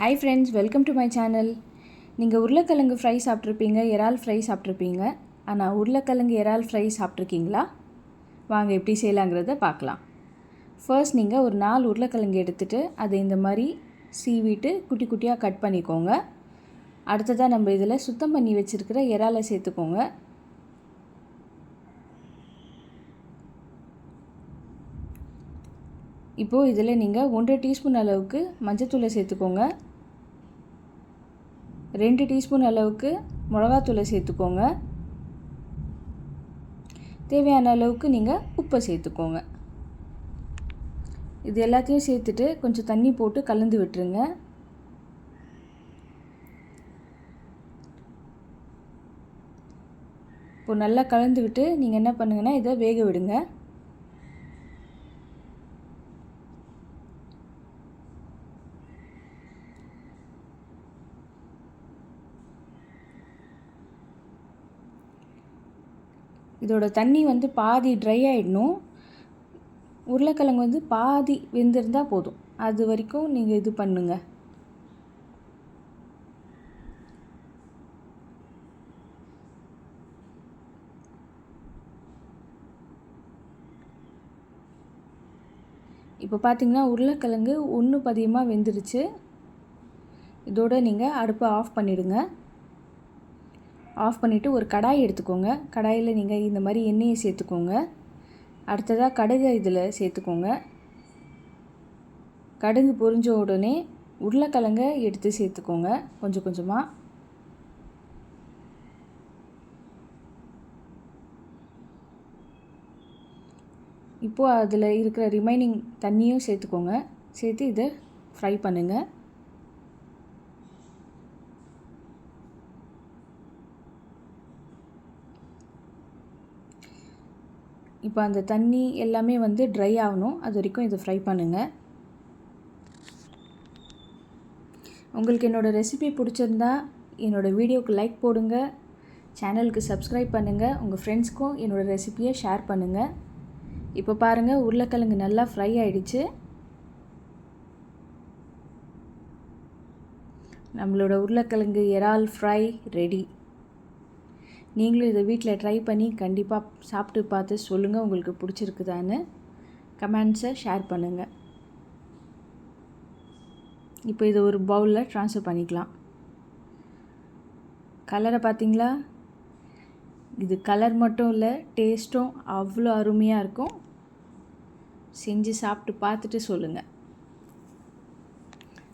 Hi friends, welcome to my channel. நீங்கள் உருளைக்கிழங்கு fry சாப்பிட்ருப்பீங்க, இறால் ஃப்ரை சாப்பிட்ருப்பீங்க. ஆனால் உருளைக்கிழங்கு இறால் ஃப்ரை சாப்பிட்ருக்கீங்களா? வாங்க எப்படி செய்யலாங்கிறத பார்க்கலாம். ஃபர்ஸ்ட் நீங்கள் ஒரு 4 உருளைக்கிழங்கு எடுத்துகிட்டு அதை இந்த மாதிரி சீவிட்டு குட்டி குட்டியாக கட் பண்ணிக்கோங்க. அடுத்ததாக நம்ம இதில் சுத்தம் பண்ணி வச்சுருக்கிற இறாலை சேர்த்துக்கோங்க. இப்போது இதில் நீங்கள் 1.5 டீஸ்பூன் அளவுக்கு மஞ்சத்தூளை சேர்த்துக்கோங்க. 2 டீஸ்பூன் அளவுக்கு மிளகாத்தூளை சேர்த்துக்கோங்க. தேவையான அளவுக்கு நீங்கள் உப்பை சேர்த்துக்கோங்க. இது எல்லாத்தையும் சேர்த்துட்டு கொஞ்சம் தண்ணி போட்டு கலந்து விட்டுருங்க. இப்போது நல்லா கலந்து விட்டு நீங்கள் என்ன பண்ணுங்கன்னா இதை வேக விடுங்க. இதோட தண்ணி பாதி ட்ரை ஆகிடணும். உருளைக்கிழங்கு பாதி வெந்திருந்தால் போதும். அது வரைக்கும் நீங்கள் இது பண்ணுங்க. இப்போ பார்த்தீங்கன்னா உருளைக்கிழங்கு ஒன்று பதியமாக வெந்துருச்சு. இதோட நீங்கள் அடுப்பை ஆஃப் பண்ணிவிடுங்க. ஆஃப் பண்ணிவிட்டு ஒரு கடாய் எடுத்துக்கோங்க. கடாயில் நீங்கள் இந்த மாதிரி எண்ணெயை சேர்த்துக்கோங்க. அடுத்ததாக கடுகை இதில் சேர்த்துக்கோங்க. கடுகு பொரிஞ்ச உடனே உருளைக்கிழங்க எடுத்து சேர்த்துக்கோங்க கொஞ்சம் கொஞ்சமாக. இப்போது அதில் இருக்கிற ரிமைனிங் தண்ணியும் சேர்த்துக்கோங்க. சேர்த்து இதை ஃப்ரை பண்ணுங்கள். இப்போ அந்த தண்ணி எல்லாமே ட்ரை ஆகணும். அது வரைக்கும் இதை ஃப்ரை பண்ணுங்கள். உங்களுக்கு என்னோடய ரெசிபி பிடிச்சிருந்தா என்னோடய வீடியோவுக்கு லைக் போடுங்க. சேனலுக்கு சப்ஸ்கிரைப் பண்ணுங்கள். உங்கள் ஃப்ரெண்ட்ஸ்க்கும் என்னோடய ரெசிபியை ஷேர் பண்ணுங்கள். இப்போ பாருங்கள் உருளைக்கிழங்கு நல்லா ஃப்ரை ஆகிடுச்சு. நம்மளோட உருளைக்கிழங்கு இறால் ஃப்ரை ரெடி. நீங்களும் இதை வீட்டில் ட்ரை பண்ணி கண்டிப்பாக சாப்பிட்டு பார்த்து சொல்லுங்கள் உங்களுக்கு பிடிச்சிருக்குதான்னு. கமெண்ட்ஸை ஷேர் பண்ணுங்கள். இப்போ இதை ஒரு பவுலில் ட்ரான்ஸ்ஃபர் பண்ணிக்கலாம். கலரை பார்த்தீங்களா? இது கலர் மட்டும் இல்லை, டேஸ்ட்டும் அவ்வளோ அருமையாக இருக்கும். செஞ்சு சாப்பிட்டு பார்த்துட்டு சொல்லுங்கள்.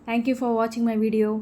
தேங்க்யூ ஃபார் வாட்சிங் மை வீடியோ.